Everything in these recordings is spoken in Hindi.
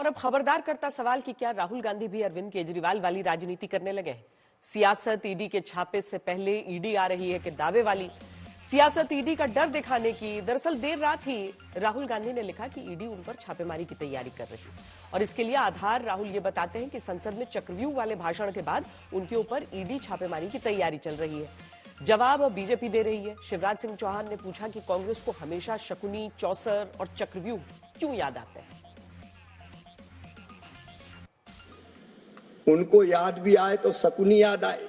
और अब खबरदार करता सवाल कि क्या राहुल गांधी भी अरविंद केजरीवाल वाली राजनीति करने लगे हैं? सियासत ईडी के छापे से पहले ईडी आ रही है कि दावे वाली सियासत ईडी का डर दिखाने की। दरअसल देर रात ही राहुल गांधी ने लिखा कि ईडी उन पर छापेमारी की तैयारी कर रही है और इसके लिए आधार राहुल ये बताते हैं कि संसद में चक्रव्यूह वाले भाषण के बाद उनके ऊपर ईडी छापेमारी की तैयारी चल रही है। जवाब बीजेपी दे रही है। शिवराज सिंह चौहान ने पूछा कि कांग्रेस को हमेशा शकुनी, चौसर और चक्रव्यूह क्यों याद आते हैं? उनको याद भी आए तो शकुनी याद आए।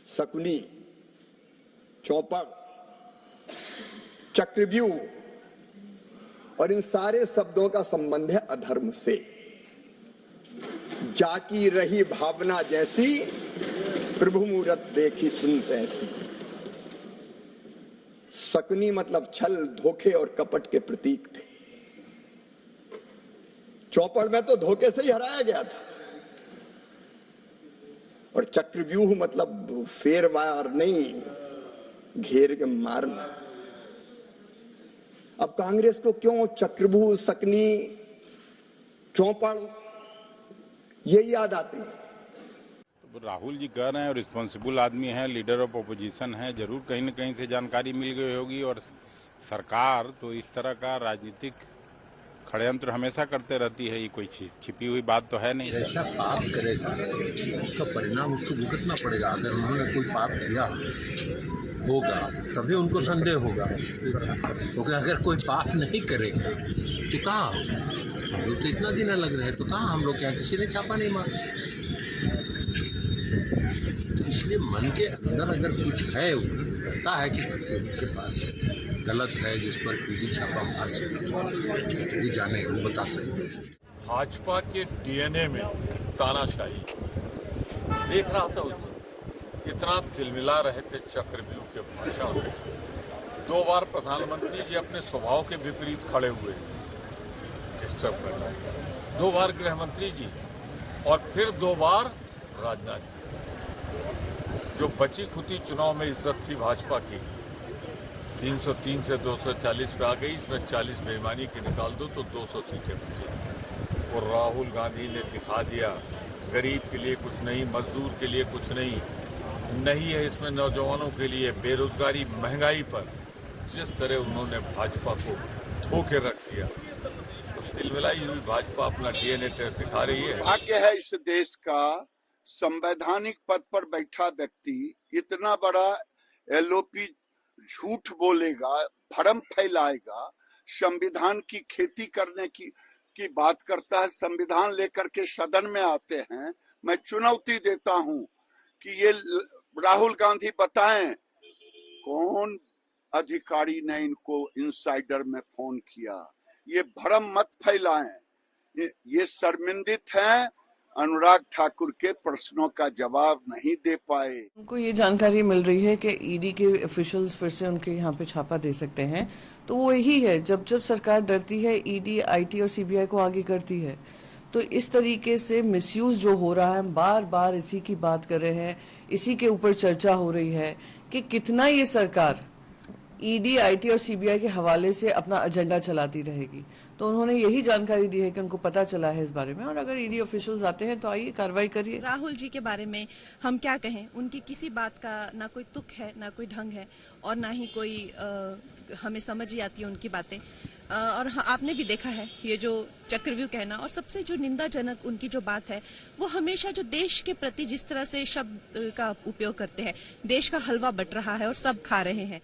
शकुनी, चौपड़, चक्रव्यूह और इन सारे शब्दों का संबंध है अधर्म से। जाकी रही भावना जैसी, प्रभु मूरत देखी सुनत ऐसी। शकुनी मतलब छल, धोखे और कपट के प्रतीक थे। चौपड़ में तो धोखे से ही हराया गया था। और चक्रव्यूह मतलब फेरवार नहीं, घेर के मारना। अब कांग्रेस को क्यों चक्रव्यूह, शकुनी, चौपड़ ये याद आते हैं? राहुल जी कह रहे हैं, रिस्पॉन्सिबल आदमी है, लीडर ऑफ ओपोजिशन है, जरूर कहीं न कहीं से जानकारी मिल गई होगी। और सरकार तो इस तरह का राजनीतिक षड्यंत्र हमेशा करते रहती है, ये कोई छिपी हुई बात तो है नहीं। ऐसा पाप करेगा उसका परिणाम उसको भुगतना पड़ेगा। अगर उन्होंने कोई पाप किया होगा तभी उनको संदेह होगा, क्योंकि अगर कोई पाप नहीं करेगा तो कहाँ हम लोग तो इतना दिन लग रहे हैं, तो कहाँ हम लोग क्या किसी ने छापा नहीं मारा। इसलिए मन के अंदर अगर कुछ है, लगता है कि उनके पास गलत है जिस पर ईडी छापा मार सकती है, तो वो जाने, वो बता सकते हैं। भाजपा के डीएनए में तानाशाही देख रहा था। उस दिन कितना तिलमिला रहे थे चक्रव्यूह के भाषण में। 2 बार प्रधानमंत्री जी अपने स्वभाव के विपरीत खड़े हुए, डिस्टर्ब कर रहे हैं। 2 बार गृह मंत्री जी और फिर 2 बार राजनाथ जी। जो बची खुदी चुनाव में इज्जत थी भाजपा की, 303 से 240 पे आ गई। इसमें 40 बेईमानी की निकाल दो तो 200 सीटें बची। और राहुल गांधी ने दिखा दिया, गरीब के लिए कुछ नहीं, मजदूर के लिए कुछ नहीं है इसमें, नौजवानों के लिए, बेरोजगारी, महंगाई पर जिस तरह उन्होंने भाजपा को धोखे रख दिया, तो तिलमिलाई हुई भाजपा अपना डीएनए टेस्ट दिखा रही है। भाग्य है इस देश का, संवैधानिक पद पर बैठा व्यक्ति इतना बड़ा एलओपी झूठ बोलेगा, भ्रम फैलाएगा, संविधान की खेती करने की बात करता है। संविधान लेकर के सदन में आते हैं। मैं चुनौती देता हूं कि ये राहुल गांधी बताएं कौन अधिकारी ने इनको इनसाइडर में फोन किया। ये भ्रम मत फैलाएं। ये शर्मिंदित हैं, अनुराग ठाकुर के प्रश्नों का जवाब नहीं दे पाए। उनको ये जानकारी मिल रही है कि ईडी के ऑफिशियल्स फिर से उनके यहाँ पे छापा दे सकते हैं, तो वो यही है, जब सरकार डरती है ईडी, आईटी और सीबीआई को आगे करती है। तो इस तरीके से मिसयूज जो हो रहा है, बार बार इसी की बात कर रहे हैं, इसी के ऊपर चर्चा हो रही है कि कितना ये सरकार ईडी, आईटी और सीबीआई के हवाले से अपना एजेंडा चलाती रहेगी। तो उन्होंने यही जानकारी दी है कि उनको पता चला है इस बारे में, और अगर ईडी ऑफिशियल्स आते हैं तो आइए कार्रवाई करिए। राहुल जी के बारे में हम क्या कहें, उनकी किसी बात का ना कोई तुक है, ना कोई ढंग है, और ना ही कोई हमें समझ ही आती है उनकी बातें। और आपने भी देखा है ये जो चक्रव्यूह कहना, और सबसे जो निंदाजनक उनकी जो बात है, वो हमेशा जो देश के प्रति जिस तरह से शब्द का उपयोग करते हैं, देश का हलवा बट रहा है और सब खा रहे हैं।